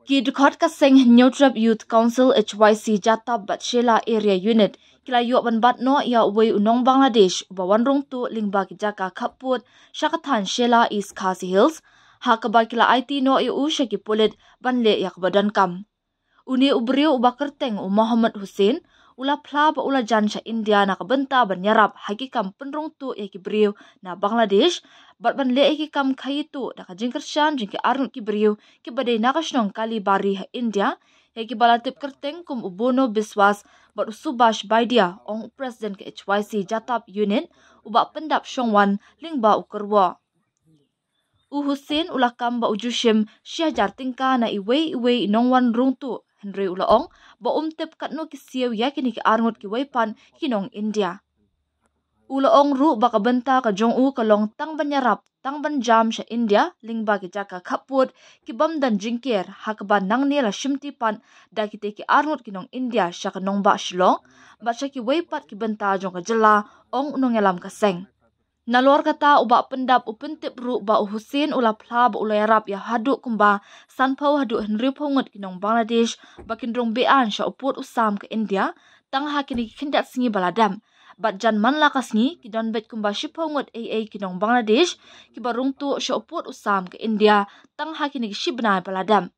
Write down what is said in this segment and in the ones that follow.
Kidkhot kaseng Neutrap Youth Council HYC Jatab Batshela Area Unit kila yo ban bat no ya wei unong Bangladesh bawan rong tu lingba ki jaka khaput Shakathan Shela East Khasi Hills hakaba kila IT no eu shaki pulit ban le yak badan kam uni ubriu ubakerteng Muhammad Hussein ula phla ba ula jansha India na kabenta ban yarap hakikam penrong tu ya ki briu na Bangladesh bat ban le ki kam khaitu da ka jingkershan jingki arun ki briu ki badai nakashnong kali bari ha India ya ki balatip kerteng kum ubono biswas bat Subash Baidia ong president ke HYC Jatab unit ubak pendap shongwan lingba ukerwa Hussein ula kam ba ujushim syajar tingka na iwe inongwan rungtu Henry ulaong ba umtep katno ki siyaw ya kini ki arngot ki waipan kinong India. Ulaong ru ba kabenta ka jong u kalong tang banyarap tang banjam sya India lingba ki jaka khaput ki bamdan jingkir hakba nang nila shimtipan da kite ki arngot kinong India sya kanong ba shlong ba sya ki waipat ki benta jong ka jela ong unong yalam kaseng. Nalor kata uba pendap upentip ru ba Hussein ula phla ba ula yarap ya haduk kumba sanpau haduk Henry pongot kinong Bangladesh bakin rong bean sya uput usam ke India tang hakini kindat singi baladam bat jan man lakas ni kidon bet kumba shipongot AA kinong Bangladesh ki barung tu sya uput usam ke India tang hakini shibna baladam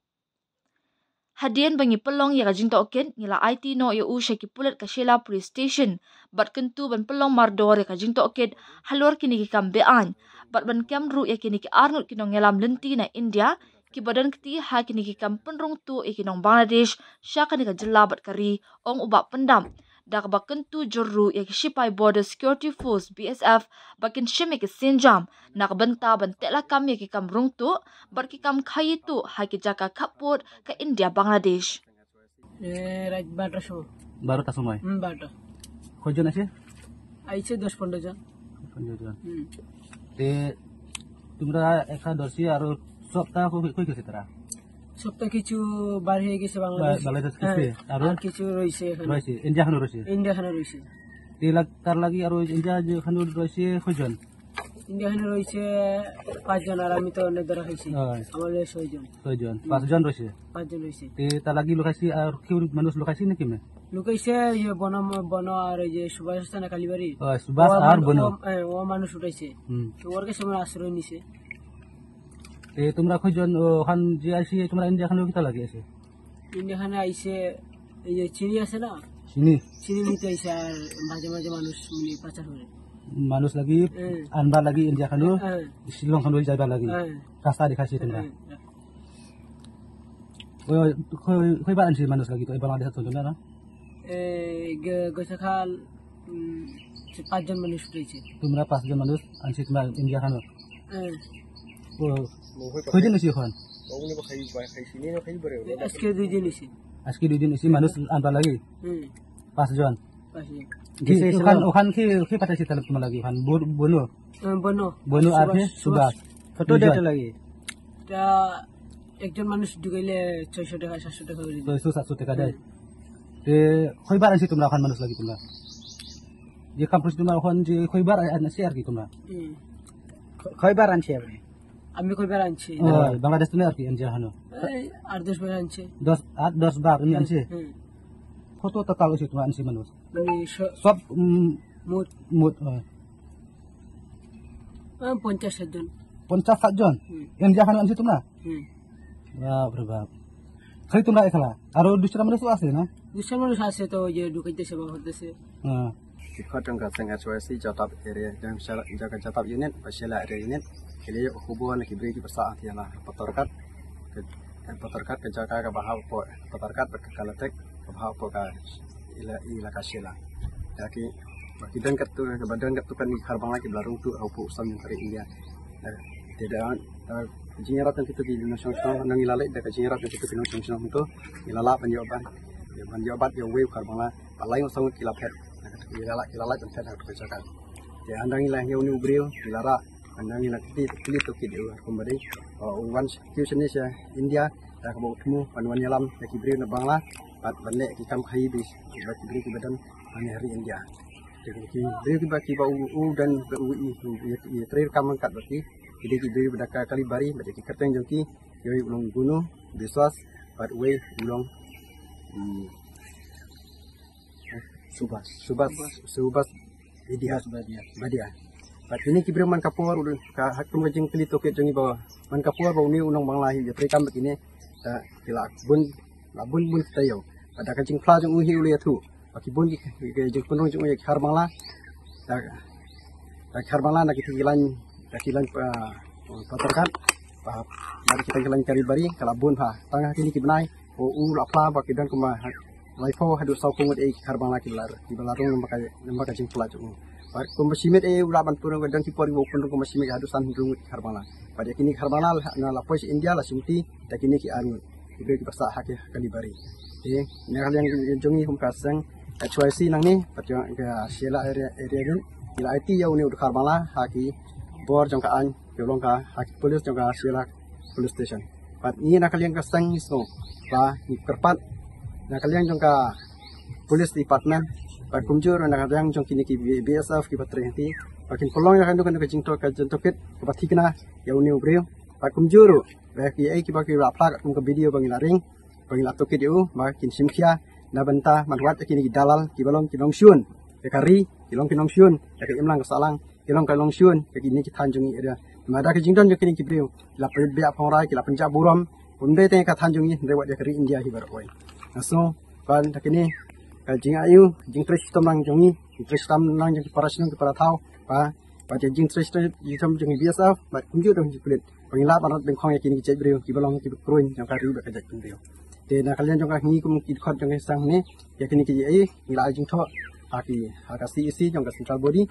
Hadian bangi pelong ya kajing token ngila IT no ya usha ki pulet ka Shela Police Station bat kentu ban pelong mardor ya kajing token halor kini ki kambean bat ban kam ru ya kini ki arnut kinong ngelam lenti na India ki badan keti ha kini ki kam penrong tu ya kinong Bangladesh sya kani ka jela bat kari ong ubak pendam dak ba kentu jorru ya ki Shipai Border Security Force BSF bakin shime ki sinjam nak benta ban tekla kam ya ki kam rung tu bat ki kam khai tu ha ki jaka khaput ke India Bangladesh রাত 12টার সময় 12টার সময় 12টা কয়জন আছে আইছে 10-15 জন 15 জন তে তোমরা একা দর্শি আর সপ্তাহ কই গেছে তারা সপ্তাহ কিছু বার হয়ে গেছে বাংলাদেশ গেছে আর কিছু রইছে এখানে রয়েছে ইন্ডিয়া খানো রয়েছে তে তার লাগি আর ইন্ডিয়া যে খানো রয়েছে কয়জন ইন্ডিয়া খানো রয়েছে 5 জন আর আমি তো অনেক ধরা খাইছি আমাদের 6 জন 5 জন রয়েছে তে তার লাগি লোকাইছি আর কি মানুষ লোকাইছি নাকি মে লুকাইছে ইয়ে বন আর এই যে সুভাষ স্থানে কালীবাড়ি সুভাষ আর বন ও মানুষ উঠাইছে তো ওর কাছে আমরা আশ্রয় নিছে তে তোমরা কয়জন ওখান যে আইছি তোমরা ইন্ডিয়া খানো কিতা লাগি আছে ইন্ডিয়া খানে আইছে এই যে চিনি আছে না চিনি নিতে আইছে আর মাঝে মাঝে মানুষ মানে পাচার করে মানুষ লাগি আনবার লাগি ইন্ডিয়া খানো শিলং খানো যাইবার লাগি রাস্তা দেখাইছে তোমরা কয়বার আনছি মানুষ লাগি তো বাংলাদেশ চলছে না গতকাল 5 জন মানুষ উঠেছে তোমরা 5 জন মানুষ আনছি তোমরা ইন্ডিয়া খানো কয়দিন হয়েছে এখন আজকে 2 দিন হয়েছে আজকে 2 দিন হয়েছে মানুষ আনবার লাগি 5 জন ওখান কি পাঠাইছে তাহলে তোমার লাগি ওখান বনু আর সুভাষ কত ডেটা লাগে এটা একজন মানুষ ঢুকাইলে 600 টাকা 700 টাকা করে 600-700 টাকা দেয় তে কয়বার আনছি তোমরা ওখান মানুষ লাগি তোমরা যে কাম্পাস তোমরা ওখান যে কয়বার আনছি আর কি তোমরা কয়বার আনছি আমি কয়বার আনছি বাংলাদেশ তুমি আর কি আনছি হানো 8-10 বার আনছি 10 বার তুমি আনছি কত টাকা হয়েছে তোমার আনছি মানুষ মানে সব মোট 50 জন 50 জন ইন্ডিয়া খানো আনছি তোমরা বাপরে বাপ খালি তোমরা একলা আর দুসরা মানুষ আছে না দুসরা মানুষ আছে তো যে ঢুকাইতেছে বা হতেছে Kotongka sengah suasi Jatab area yang jaga Jatab unit Shela area unit kili hubungan kibri ki persaat ialah petorkat ke jaga ke bahau po petorkat berkalatek ke bahau po ka ila ka Shela jadi bagian kat tu badan kat tu kan karbang lagi belarung tu haupu usam dari India tidak jinyarat yang kita di nasional nang ilalek dak jinyarat yang kita di nasional itu ilala panjabat yang wave karbang la balai usam kilapet ilala dan saya harus kerjakan. Ya andang ilah yang uni beliau ilara andang ilah kili tu kili kembali. Wan kusenis ya India dah kebawa temu panuan nyalam ya kibri na Bangla pat balik kita kai bis kibri kibadan hari India. Jadi kibri kiba u dan UI terakhir kamu kat berarti Jadi kita berdaka kali bari, macam kita kerteng jongki, yoi ulung gunung, biswas, but way ulung subas, badia. But ini kita man kapur, hakum kajing kali toket jongi bawa, man kapur bawa ni unang banglahi, jadi kam begini, kila bun kita yo. Ada kajing pla jong uhi uli atu, bagi bun kajing punung jong uhi harbangla, harbangla nak kita kilan patarkan, mari kita kilan kari bari, kalau bun tengah kini kibnai, lapla bagi dan kuma laipo hadu saukung ei harbangla kibalarung lembaga kajing pla jong. Kumasimet ulaban purung dan kipori wopun kumasimet hadu san hidung harbangla. Pada kini harbangla na lapos India la simti, tak kini ki anu ibe ki basa hak kali bari. Nak yang jongi hum kasang HYC nang ni patyo ka Shela area ni ila IT ya uni harbangla haki bor jong ka an yolong ka haki polis jong ka Shela police station. Pat ni nak yang kasang isno pa ni kerpat nak yang jong ka police department. Pak kumjur nak yang jong kini ki BSF ki patre hati pakin polong yang kan kajing tokit ke patikna ya uni ubreu pak kumjur bagi ai ki bagi rapla kum ke video bangila ring bangila tokit eu makin simkhia na banta manwat kini ki dalal ki balong ki longsyun ke kari ki long syun ke imlang ke salang ki long syun ke kini ki tanjungi area mada kajing don kini ki breu la bia pongrai ki la penja buram punde te ka tanjungi rewat ya kari India hi baroi naso ban kini jing ayu jing tristam nang jongi tristam nang jing parasnung ki paratau pa jing tristam jing jing biasa ba kunju dong jikulit pangila parat bengkhong yakin ki cebreu ki balong ki kruin jang kari ba kajak kundio te na kalian jong ngi kum ki khot jong sang ne yakin ki ai ngila jing tho haka CEC jong ka central body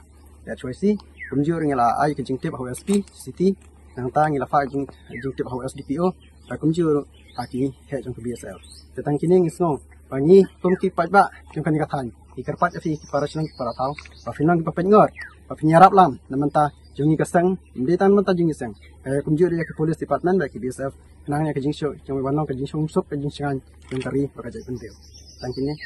ya choice kunju ngila ai ki jing tip OSP city nang ta ngila fa jing tip OSDPO ba kunju aki he jong ki BSL tetang kini ngisno Pangi tumki pajba jong kan ikatan ikarpat fi para senang para tahu pafinang papengor pafinyarap lam namanta jongi kasang imbitan manta jongi sang kunjur ya ke police department bagi BSF kenangnya ke jingsho jong wanong ke jingsho suk ke jingsangan jong kari bakaja pentiu tangkini